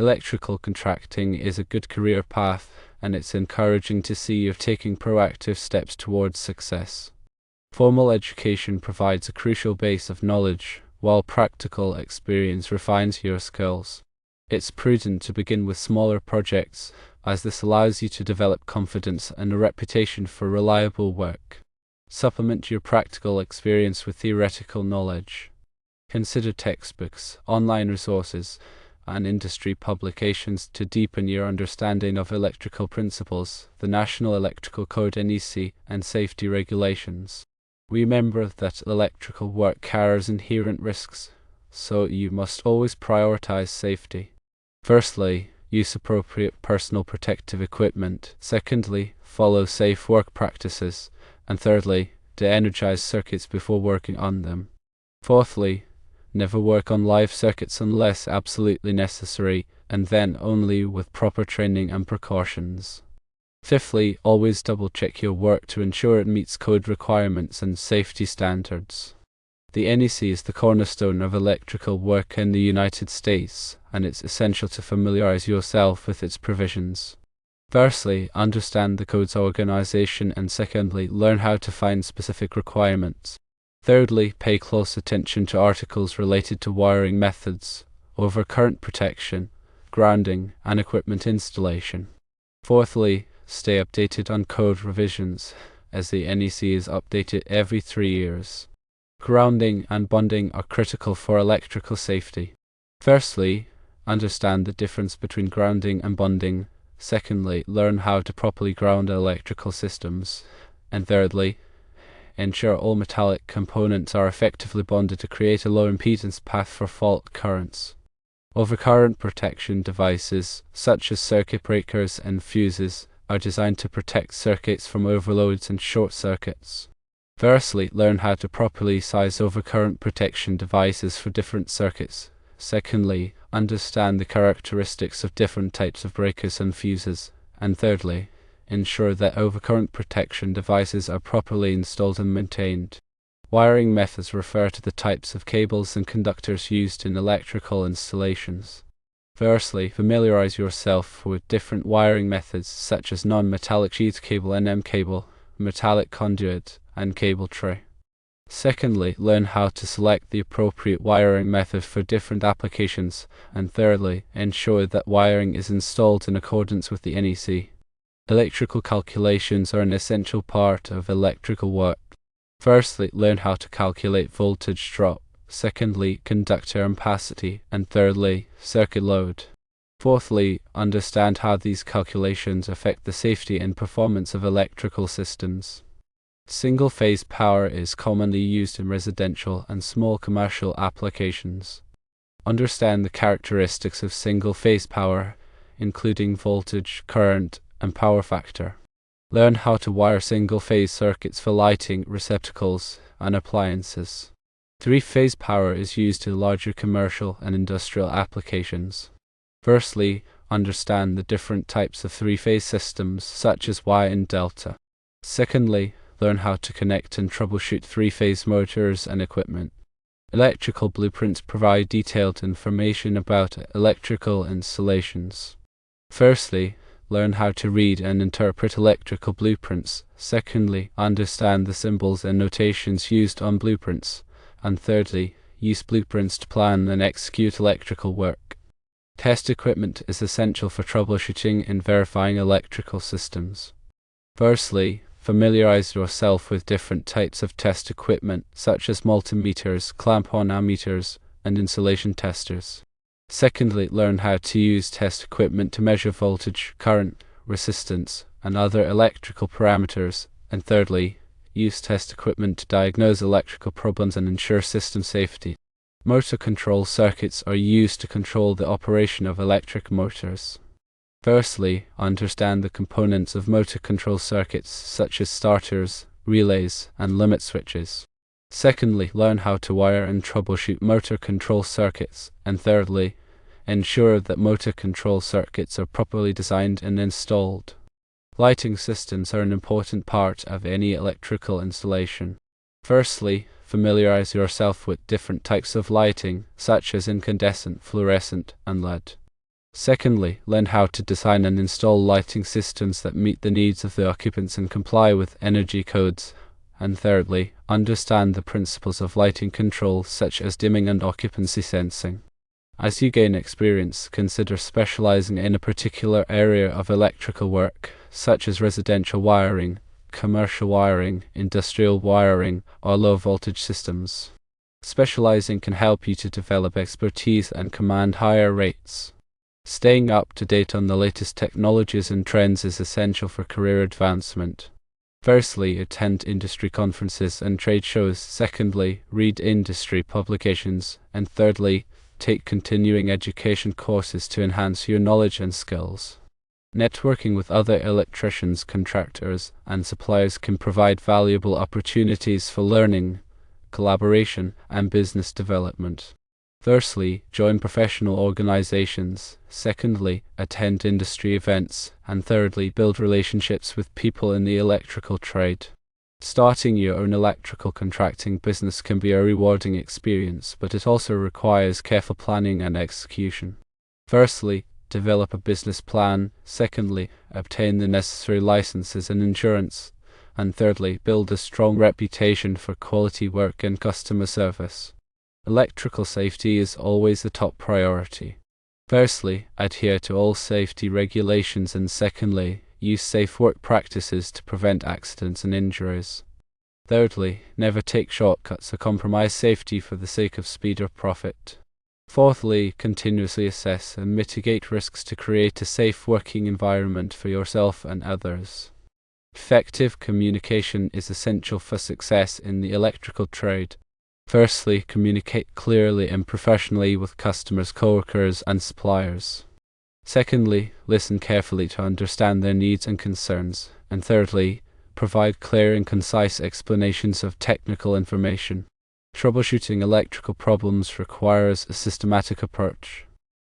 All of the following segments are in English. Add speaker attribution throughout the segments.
Speaker 1: Electrical contracting is a good career path, and it's encouraging to see you're taking proactive steps towards success. Formal education provides a crucial base of knowledge, while practical experience refines your skills. It's prudent to begin with smaller projects, as this allows you to develop confidence and a reputation for reliable work. Supplement your practical experience with theoretical knowledge. Consider textbooks, online resources, and industry publications to deepen your understanding of electrical principles, the National Electrical Code (NEC), and safety regulations. Remember that electrical work carries inherent risks, so you must always prioritize safety. Firstly, use appropriate personal protective equipment. Secondly, follow safe work practices. And thirdly, de-energize circuits before working on them. Fourthly, never work on live circuits unless absolutely necessary, and then only with proper training and precautions. Fifthly, always double-check your work to ensure it meets code requirements and safety standards. The NEC is the cornerstone of electrical work in the United States, and it's essential to familiarize yourself with its provisions. Firstly, understand the code's organization, and secondly, learn how to find specific requirements. Thirdly, pay close attention to articles related to wiring methods, overcurrent protection, grounding, and equipment installation. Fourthly, stay updated on code revisions, as the NEC is updated every 3 years. Grounding and bonding are critical for electrical safety. Firstly, understand the difference between grounding and bonding. Secondly, learn how to properly ground electrical systems. And thirdly, ensure all metallic components are effectively bonded to create a low impedance path for fault currents. Overcurrent protection devices, such as circuit breakers and fuses, are designed to protect circuits from overloads and short circuits. Firstly, learn how to properly size overcurrent protection devices for different circuits. Secondly, understand the characteristics of different types of breakers and fuses. And thirdly, ensure that overcurrent protection devices are properly installed and maintained. Wiring methods refer to the types of cables and conductors used in electrical installations. Firstly, familiarize yourself with different wiring methods such as non-metallic sheath cable (NM cable), metallic conduit, and cable tray. Secondly, learn how to select the appropriate wiring method for different applications. And thirdly, ensure that wiring is installed in accordance with the NEC. Electrical calculations are an essential part of electrical work. Firstly, learn how to calculate voltage drop. Secondly, conductor ampacity. And thirdly, circuit load. Fourthly, understand how these calculations affect the safety and performance of electrical systems. Single-phase power is commonly used in residential and small commercial applications. Understand the characteristics of single-phase power, including voltage, current, and power factor. Learn how to wire single-phase circuits for lighting, receptacles, and appliances. Three-phase power is used in larger commercial and industrial applications. Firstly, understand the different types of three-phase systems, such as Y and delta. Secondly, learn how to connect and troubleshoot three-phase motors and equipment. Electrical blueprints provide detailed information about electrical installations. Firstly, learn how to read and interpret electrical blueprints. Secondly, understand the symbols and notations used on blueprints. And thirdly, use blueprints to plan and execute electrical work. Test equipment is essential for troubleshooting and verifying electrical systems. Firstly, familiarize yourself with different types of test equipment, such as multimeters, clamp-on ammeters, and insulation testers. Secondly, learn how to use test equipment to measure voltage, current, resistance, and other electrical parameters. And thirdly, use test equipment to diagnose electrical problems and ensure system safety. Motor control circuits are used to control the operation of electric motors. Firstly, understand the components of motor control circuits, such as starters, relays, and limit switches. Secondly, learn how to wire and troubleshoot motor control circuits. And thirdly, ensure that motor control circuits are properly designed and installed. Lighting systems are an important part of any electrical installation. Firstly, familiarize yourself with different types of lighting, such as incandescent, fluorescent, and LED. Secondly, learn how to design and install lighting systems that meet the needs of the occupants and comply with energy codes. And thirdly, understand the principles of lighting control, such as dimming and occupancy sensing. As you gain experience, consider specializing in a particular area of electrical work, such as residential wiring, commercial wiring, industrial wiring, or low-voltage systems. Specializing can help you to develop expertise and command higher rates. Staying up to date on the latest technologies and trends is essential for career advancement. Firstly, attend industry conferences and trade shows. Secondly, read industry publications. And thirdly, take continuing education courses to enhance your knowledge and skills. Networking with other electricians, contractors, and suppliers can provide valuable opportunities for learning, collaboration, and business development. Firstly, join professional organizations. Secondly, attend industry events. And thirdly, build relationships with people in the electrical trade. Starting your own electrical contracting business can be a rewarding experience, but it also requires careful planning and execution. Firstly, develop a business plan. Secondly, obtain the necessary licenses and insurance. And thirdly, build a strong reputation for quality work and customer service. Electrical safety is always the top priority. Firstly, adhere to all safety regulations, and secondly, use safe work practices to prevent accidents and injuries. Thirdly, never take shortcuts or compromise safety for the sake of speed or profit. Fourthly, continuously assess and mitigate risks to create a safe working environment for yourself and others. Effective communication is essential for success in the electrical trade. Firstly, communicate clearly and professionally with customers, coworkers, and suppliers. Secondly, listen carefully to understand their needs and concerns. And thirdly, provide clear and concise explanations of technical information. Troubleshooting electrical problems requires a systematic approach.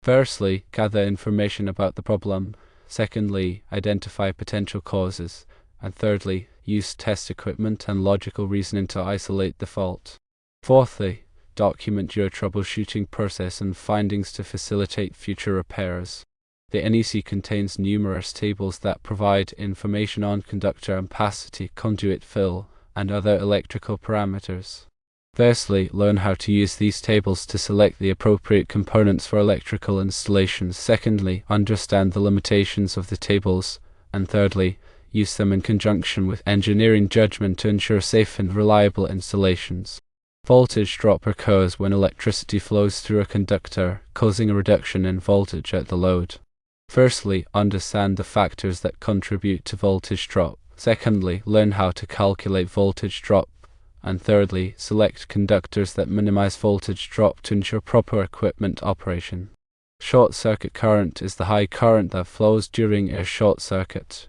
Speaker 1: Firstly, gather information about the problem. Secondly, identify potential causes. And thirdly, use test equipment and logical reasoning to isolate the fault. Fourthly, document your troubleshooting process and findings to facilitate future repairs. The NEC contains numerous tables that provide information on conductor ampacity, conduit fill, and other electrical parameters. Firstly, learn how to use these tables to select the appropriate components for electrical installations. Secondly, understand the limitations of the tables. And thirdly, use them in conjunction with engineering judgment to ensure safe and reliable installations. Voltage drop occurs when electricity flows through a conductor, causing a reduction in voltage at the load. Firstly, understand the factors that contribute to voltage drop. Secondly, learn how to calculate voltage drop. And thirdly, select conductors that minimize voltage drop to ensure proper equipment operation. Short circuit current is the high current that flows during a short circuit.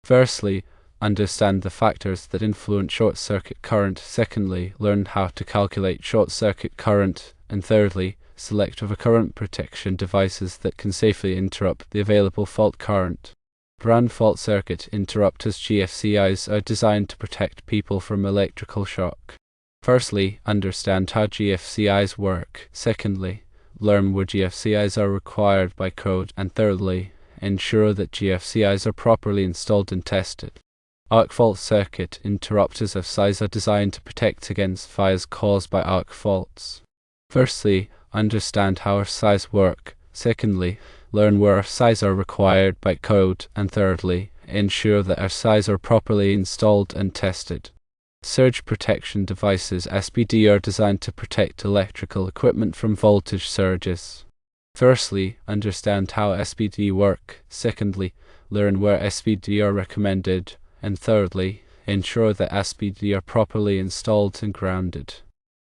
Speaker 1: Firstly, understand the factors that influence short circuit current. Secondly, learn how to calculate short circuit current. And thirdly, select overcurrent protection devices that can safely interrupt the available fault current. Ground fault circuit interrupters (GFCIs) are designed to protect people from electrical shock. Firstly, understand how GFCIs work. Secondly, learn where GFCIs are required by code. And thirdly, ensure that GFCIs are properly installed and tested. Arc fault circuit interrupters of size are designed to protect against fires caused by arc faults. Firstly, understand how RSIs work. Secondly, learn where RSIs are required by code. And thirdly, ensure that RSIs are properly installed and tested. Surge protection devices (SPD) are designed to protect electrical equipment from voltage surges. Firstly, understand how SPD work. Secondly, learn where SPD are recommended. And thirdly, ensure that SPD are properly installed and grounded.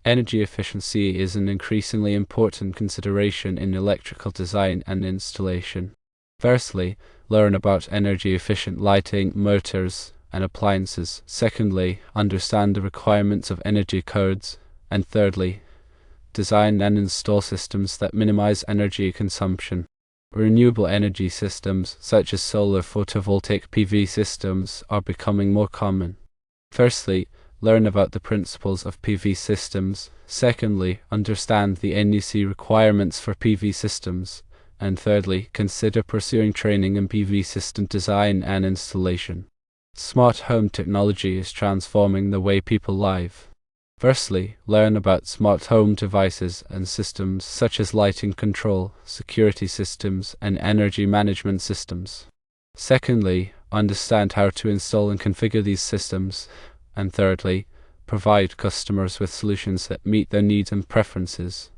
Speaker 1: Energy efficiency is an increasingly important consideration in electrical design and installation. Firstly, learn about energy-efficient lighting, motors, and appliances. Secondly, understand the requirements of energy codes. And thirdly, design and install systems that minimize energy consumption. Renewable energy systems, such as solar photovoltaic PV systems, are becoming more common. Firstly, learn about the principles of PV systems. Secondly, understand the NEC requirements for PV systems. And thirdly, consider pursuing training in PV system design and installation. Smart home technology is transforming the way people live. Firstly, learn about smart home devices and systems such as lighting control, security systems, and energy management systems. Secondly, understand how to install and configure these systems. And thirdly, provide customers with solutions that meet their needs and preferences.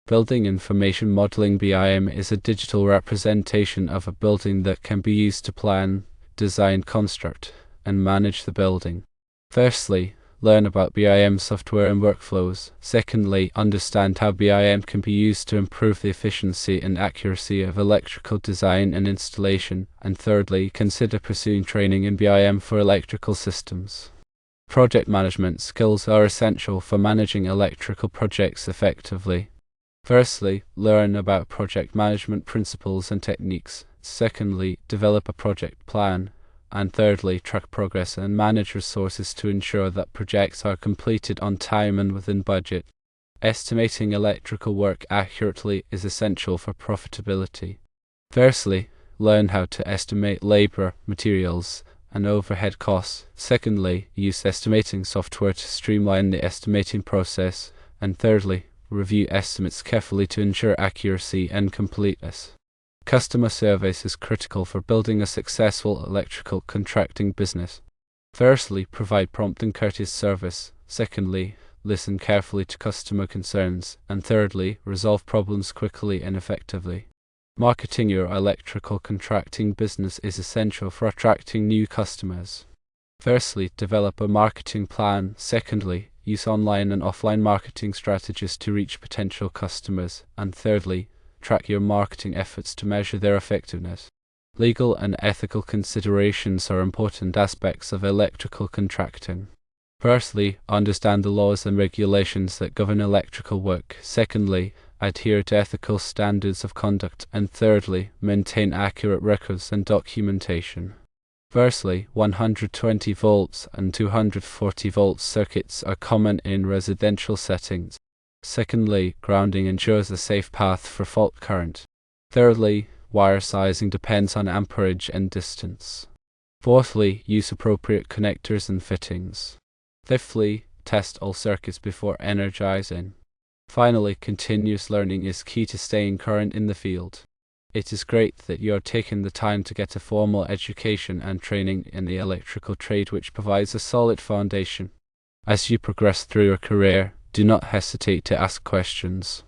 Speaker 1: Building Information Modeling (BIM) is a digital representation of a building that can be used to plan, design, construct, and manage the building. Firstly, learn about BIM software and workflows. Secondly, understand how BIM can be used to improve the efficiency and accuracy of electrical design and installation. And thirdly, consider pursuing training in BIM for electrical systems. Project management skills are essential for managing electrical projects effectively. Firstly, learn about project management principles and techniques. Secondly, develop a project plan. And thirdly, track progress and manage resources to ensure that projects are completed on time and within budget. Estimating electrical work accurately is essential for profitability. Firstly, learn how to estimate labor, materials, and overhead costs. Secondly, use estimating software to streamline the estimating process. And thirdly, review estimates carefully to ensure accuracy and completeness. Customer service is critical for building a successful electrical contracting business. Firstly, provide prompt and courteous service. Secondly, listen carefully to customer concerns. And thirdly, resolve problems quickly and effectively. Marketing your electrical contracting business is essential for attracting new customers. Firstly, develop a marketing plan. Secondly, use online and offline marketing strategies to reach potential customers. And thirdly, track your marketing efforts to measure their effectiveness. Legal and ethical considerations are important aspects of electrical contracting. Firstly, understand the laws and regulations that govern electrical work. Secondly, adhere to ethical standards of conduct. And thirdly, maintain accurate records and documentation. Firstly, 120 volts and 240 volt circuits are common in residential settings. Secondly, grounding ensures a safe path for fault current. Thirdly, wire sizing depends on amperage and distance. Fourthly, use appropriate connectors and fittings. Fifthly, test all circuits before energizing. Finally, continuous learning is key to staying current in the field. It is great that you are taking the time to get a formal education and training in the electrical trade, which provides a solid foundation. As you progress through your career, do not hesitate to ask questions.